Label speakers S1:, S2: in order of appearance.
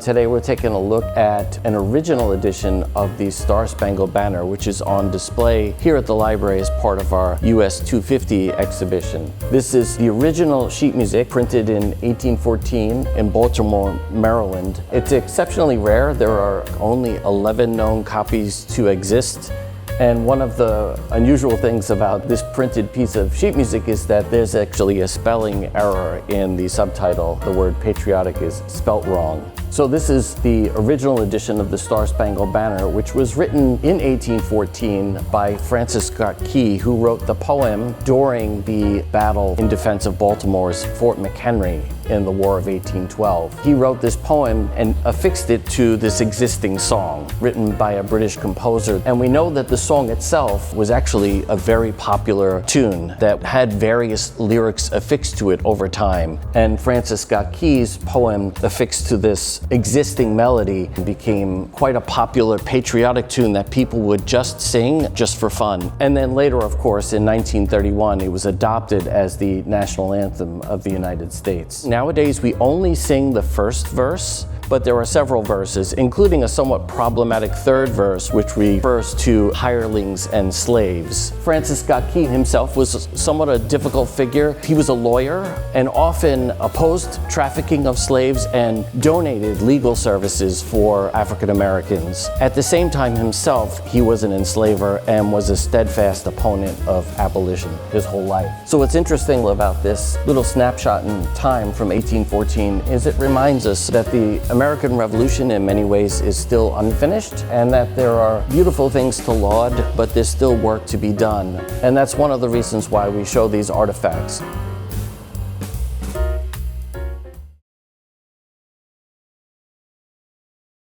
S1: today we're taking a look at an original edition of the Star-Spangled Banner, which is on display here at the library as part of our US 250 exhibition. This is the original sheet music printed in 1814 in Baltimore, Maryland. It's exceptionally rare. There are only 11 known copies to exist. And one of the unusual things about this printed piece of sheet music is that there's actually a spelling error in the subtitle. The word patriotic is spelt wrong. So this is the original edition of the Star-Spangled Banner, which was written in 1814 by Francis Scott Key, who wrote the poem during the battle in defense of Baltimore's Fort McHenry in the War of 1812. He wrote this poem and affixed it to this existing song written by a British composer. And we know that the song itself was actually a very popular tune that had various lyrics affixed to it over time. And Francis Scott Key's poem affixed to this existing melody became quite a popular patriotic tune that people would just sing just for fun. And then later, of course, in 1931, it was adopted as the national anthem of the United States. Nowadays, we only sing the first verse, but there are several verses, including a somewhat problematic third verse, which refers to hirelings and slaves. Francis Scott Key himself was somewhat a difficult figure. He was a lawyer and often opposed trafficking of slaves and donated legal services for African Americans. At the same time himself, he was an enslaver and was a steadfast opponent of abolition his whole life. So what's interesting about this little snapshot in time from 1814 is it reminds us that the American Revolution in many ways is still unfinished and that there are beautiful things to laud, but there's still work to be done. And that's one of the reasons why we show these artifacts.